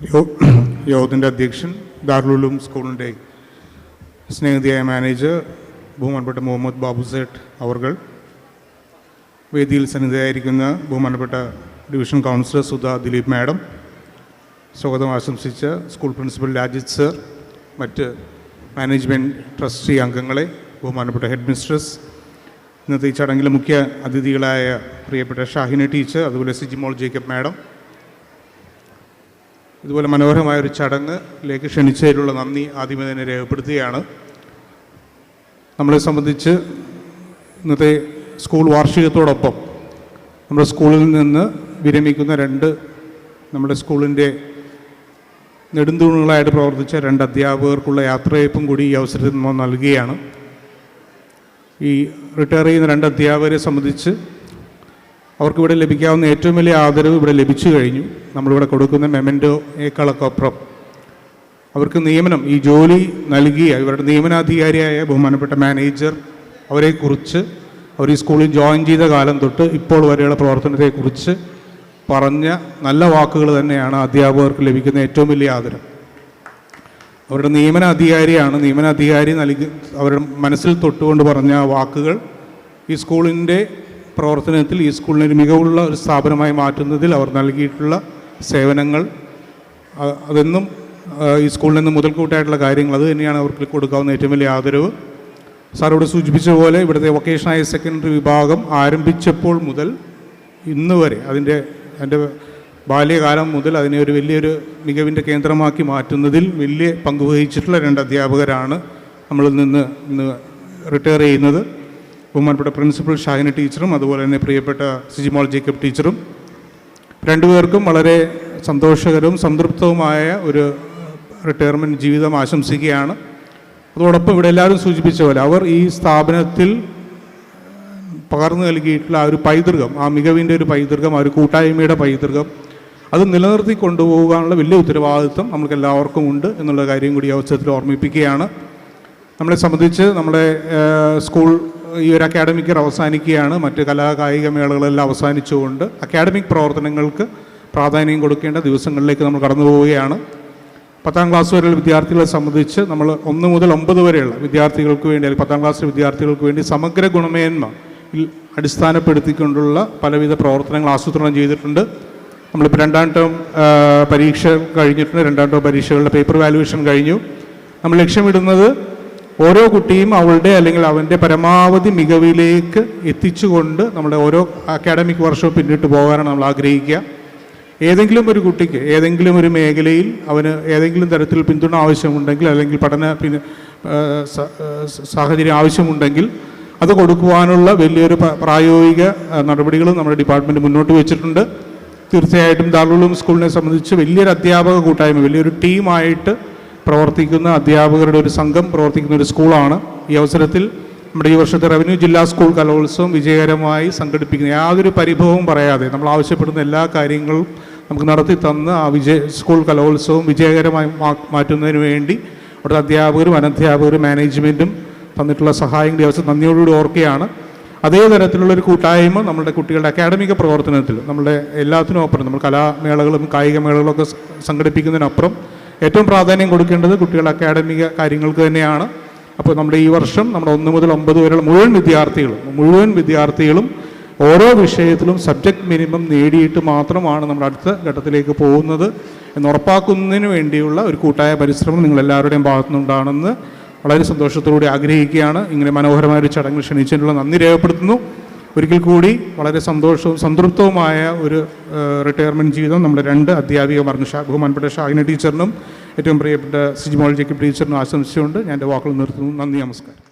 യോഗത്തിൻ്റെ അധ്യക്ഷൻ ദാറുൽ ഉലൂം സ്കൂളിൻ്റെ സ്നേഹിതയായ മാനേജർ ബഹുമാനപ്പെട്ട മുഹമ്മദ് ബാബു സേട്ട് അവർകൾ, വേദിയിൽ സന്നിധിയായിരിക്കുന്ന ബഹുമാനപ്പെട്ട division councillor Sudha Dileep madam, സ്വാഗതം ആശംസിച്ച സ്കൂൾ പ്രിൻസിപ്പൽ രാജിത് സർ, മറ്റ് മാനേജ്മെൻറ്റ് ട്രസ്റ്റി അംഗങ്ങളെ, ബഹുമാനപ്പെട്ട ഹെഡ് മിസ്ട്രസ്, ഇന്നത്തെ ഈ ചടങ്ങിലെ മുഖ്യ അതിഥികളായ പ്രിയപ്പെട്ട ഷാഹിന ടീച്ചർ, അതുപോലെ സിജിമോൾ ജേക്കബ് മാഡം, ഇതുപോലെ മനോഹരമായൊരു ചടങ്ങിലേക്ക് ക്ഷണിച്ചതിലുള്ള നന്ദി ആദ്യമേ തന്നെ രേഖപ്പെടുത്തുകയാണ്. നമ്മളെ സംബന്ധിച്ച് ഇന്നത്തെ സ്കൂൾ വാർഷികത്തോടൊപ്പം നമ്മുടെ സ്കൂളിൽ നിന്ന് വിരമിക്കുന്ന നമ്മുടെ സ്കൂളിൻ്റെ നെടുന്തൂണുകളായിട്ട് പ്രവർത്തിച്ച 2 അധ്യാപകർക്കുള്ള യാത്രയയപ്പും കൂടി ഈ അവസരത്തിൽ നമ്മൾ നൽകുകയാണ്. ഈ റിട്ടയർ ചെയ്യുന്ന 2 അധ്യാപകരെ സംബന്ധിച്ച് അവർക്കിവിടെ ലഭിക്കാവുന്ന ഏറ്റവും വലിയ ആദരവ് ഇവിടെ ലഭിച്ചു കഴിഞ്ഞു. നമ്മളിവിടെ കൊടുക്കുന്ന മെമൻറ്റോയേക്കാളൊക്കെ അപ്പുറം അവർക്ക് നിയമനം, ഈ ജോലി നൽകിയ ഇവരുടെ നിയമനാധികാരിയായ ബഹുമാനപ്പെട്ട മാനേജർ അവരെക്കുറിച്ച്, അവർ ഈ സ്കൂളിൽ ജോയിൻ ചെയ്ത കാലം തൊട്ട് ഇപ്പോൾ വരെയുള്ള പ്രവർത്തനത്തെക്കുറിച്ച് പറഞ്ഞ നല്ല വാക്കുകൾ തന്നെയാണ് അധ്യാപകർക്ക് ലഭിക്കുന്ന ഏറ്റവും വലിയ ആദരം. അവരുടെ നിയമനാധികാരി അവരുടെ മനസ്സിൽ തൊട്ടുകൊണ്ട് പറഞ്ഞ വാക്കുകൾ ഈ സ്കൂളിൻ്റെ പ്രവർത്തനത്തിൽ, ഈ സ്കൂളിനെ ഒരു മികവുള്ള ഒരു സ്ഥാപനമായി മാറ്റുന്നതിൽ അവർ നൽകിയിട്ടുള്ള സേവനങ്ങൾ, അതെന്നും ഈ സ്കൂളിൽ നിന്ന് മുതൽക്കൂട്ടായിട്ടുള്ള കാര്യങ്ങൾ, അത് തന്നെയാണ് അവർക്ക് കൊടുക്കാവുന്ന ഏറ്റവും വലിയ ആദരവ്. സാർ ഇവിടെ സൂചിപ്പിച്ച പോലെ ഇവിടുത്തെ വൊക്കേഷണൽ ഹയർ സെക്കൻഡറി വിഭാഗം ആരംഭിച്ചപ്പോൾ മുതൽ ഇന്ന് വരെ എൻ്റെ ബാല്യകാലം മുതൽ അതിനെ ഒരു വലിയൊരു മികവിൻ്റെ കേന്ദ്രമാക്കി മാറ്റുന്നതിൽ വലിയ പങ്കുവഹിച്ചിട്ടുള്ള 2 അധ്യാപകരാണ് നമ്മളിൽ നിന്ന് ഇന്ന് റിട്ടയർ ചെയ്യുന്നത്. ബഹുമാനപ്പെട്ട പ്രിൻസിപ്പൽ ഷാഹിന ടീച്ചറും അതുപോലെ തന്നെ പ്രിയപ്പെട്ട സിജിമോൾ ജേക്കബ് ടീച്ചറും, 2 പേർക്കും വളരെ സന്തോഷകരവും സംതൃപ്തവുമായ ഒരു റിട്ടയർമെൻറ്റ് ജീവിതം ആശംസിക്കുകയാണ്. അതോടൊപ്പം ഇവിടെ എല്ലാവരും സൂചിപ്പിച്ച പോലെ അവർ ഈ സ്ഥാപനത്തിൽ പകർന്നു നൽകിയിട്ടുള്ള ആ ഒരു പൈതൃകം, ആ മികവിൻ്റെ ഒരു പൈതൃകം, ആ ഒരു കൂട്ടായ്മയുടെ പൈതൃകം, അത് നിലനിർത്തി കൊണ്ടുപോകാനുള്ള വലിയ ഉത്തരവാദിത്വം നമുക്ക് എല്ലാവർക്കും ഉണ്ട് എന്നുള്ള കാര്യം കൂടി അവസരത്തിൽ ഓർമ്മിപ്പിക്കുകയാണ്. നമ്മളെ സംബന്ധിച്ച് നമ്മുടെ സ്കൂൾ ഈ ഒരു അക്കാഡമിക് ഇയർ അവസാനിക്കുകയാണ്. മറ്റ് കലാകായിക മേളകളെല്ലാം അവസാനിച്ചുകൊണ്ട് അക്കാഡമിക് പ്രവർത്തനങ്ങൾക്ക് പ്രാധാന്യം കൊടുക്കേണ്ട ദിവസങ്ങളിലേക്ക് നമ്മൾ കടന്നു പോവുകയാണ്. 10ാം ക്ലാസ് വരെയുള്ള വിദ്യാർത്ഥികളെ സംബന്ധിച്ച് നമ്മൾ 1 മുതൽ 9 വരെയുള്ള വിദ്യാർത്ഥികൾക്ക് വേണ്ടി, അല്ലെങ്കിൽ 10ാം ക്ലാസ്സിലെ വിദ്യാർത്ഥികൾക്ക് വേണ്ടി സമഗ്ര ഗുണമേന്മ അടിസ്ഥാനപ്പെടുത്തിക്കൊണ്ടുള്ള പലവിധ പ്രവർത്തനങ്ങൾ ആസൂത്രണം ചെയ്തിട്ടുണ്ട്. നമ്മളിപ്പോൾ 2ാം ടേം പരീക്ഷ കഴിഞ്ഞിട്ടുണ്ട്. 2ാം ടേം പരീക്ഷകളുടെ പേപ്പർ വാല്യുവേഷൻ കഴിഞ്ഞു. നമ്മൾ ലക്ഷ്യമിടുന്നത് ഓരോ കുട്ടിയും അവളുടെ അല്ലെങ്കിൽ അവൻ്റെ പരമാവധി മികവിലേക്ക് എത്തിച്ചുകൊണ്ട് നമ്മുടെ ഓരോ അക്കാഡമിക് വർഷവും പിന്നിട്ട് പോകാനാണ് നമ്മൾ ആഗ്രഹിക്കുക. ഏതെങ്കിലും ഒരു കുട്ടിക്ക് ഏതെങ്കിലും ഒരു മേഖലയിൽ അവന് ഏതെങ്കിലും തരത്തിൽ പിന്തുണ ആവശ്യമുണ്ടെങ്കിൽ, അല്ലെങ്കിൽ പഠന സാഹചര്യം ആവശ്യമുണ്ടെങ്കിൽ അത് കൊടുക്കുവാനുള്ള വലിയൊരു പ്രായോഗിക നടപടികളും നമ്മുടെ ഡിപ്പാർട്ട്മെൻറ്റ് മുന്നോട്ട് വെച്ചിട്ടുണ്ട്. തീർച്ചയായിട്ടും ദാറുൽ ഉലൂം സ്കൂളിനെ സംബന്ധിച്ച് വലിയൊരു അധ്യാപക കൂട്ടായ്മ, വലിയൊരു ടീമായിട്ട് പ്രവർത്തിക്കുന്ന അധ്യാപകരുടെ ഒരു സംഘം പ്രവർത്തിക്കുന്ന ഒരു സ്കൂളാണ്. ഈ അവസരത്തിൽ നമ്മുടെ ഈ വർഷത്തെ റവന്യൂ ജില്ലാ സ്കൂൾ കലോത്സവം വിജയകരമായി സംഘടിപ്പിക്കുന്ന, യാതൊരു പരിഭവവും പറയാതെ നമ്മൾ ആവശ്യപ്പെടുന്ന എല്ലാ കാര്യങ്ങളും നമുക്ക് നടത്തി തന്ന് ആ സ്കൂൾ കലോത്സവം വിജയകരമായി മാറ്റുന്നതിന് വേണ്ടി അവിടുത്തെ അധ്യാപകരും അനധ്യാപകരും മാനേജ്മെൻറ്റും തന്നിട്ടുള്ള സഹായം കൂടി അവസരം നന്ദിയോടുകൂടി ഓർക്കുകയാണ്. അതേ തരത്തിലുള്ളൊരു കൂട്ടായ്മ നമ്മുടെ കുട്ടികളുടെ അക്കാഡമിക പ്രവർത്തനത്തിൽ, നമ്മുടെ എല്ലാത്തിനും അപ്പുറം, നമ്മൾ കലാമേളകളും കായിക മേളകളൊക്കെ സംഘടിപ്പിക്കുന്നതിനപ്പുറം ഏറ്റവും പ്രാധാന്യം കൊടുക്കേണ്ടത് കുട്ടികളുടെ അക്കാഡമിക കാര്യങ്ങൾക്ക് തന്നെയാണ്. അപ്പോൾ നമ്മുടെ ഈ വർഷം നമ്മുടെ 1 മുതൽ 9 വരെയുള്ള മുഴുവൻ വിദ്യാർത്ഥികളും ഓരോ വിഷയത്തിലും സബ്ജക്റ്റ് മിനിമം നേടിയിട്ട് മാത്രമാണ് നമ്മൾ അടുത്ത ഘട്ടത്തിലേക്ക് പോകുന്നത് എന്നുറപ്പാക്കുന്നതിന് വേണ്ടിയുള്ള ഒരു കൂട്ടായ പരിശ്രമം നിങ്ങളെല്ലാവരുടെയും ഭാഗത്തുനിന്നുണ്ടാണെന്ന് വളരെ സന്തോഷത്തോടുകൂടി ആഗ്രഹിക്കുകയാണ്. ഇങ്ങനെ മനോഹരമായൊരു ചടങ്ങ് ക്ഷണിച്ചതിനുള്ള നന്ദി രേഖപ്പെടുത്തുന്നു. ഒരിക്കൽ കൂടി വളരെ സന്തോഷവും സംതൃപ്തവുമായ ഒരു റിട്ടയർമെൻറ്റ് ജീവിതം നമ്മുടെ 2 അധ്യാപികമാർക്കും, ബഹുമാനപ്പെട്ട ഷാഹിന ടീച്ചറിനും ഏറ്റവും പ്രിയപ്പെട്ട സിജിമോൾ ജേക്കബ് ടീച്ചറിനും ആശംസിച്ചുകൊണ്ട് ഞാൻ എൻ്റെ വാക്കുകൾ നിർത്തുന്നു. നന്ദി, നമസ്കാരം.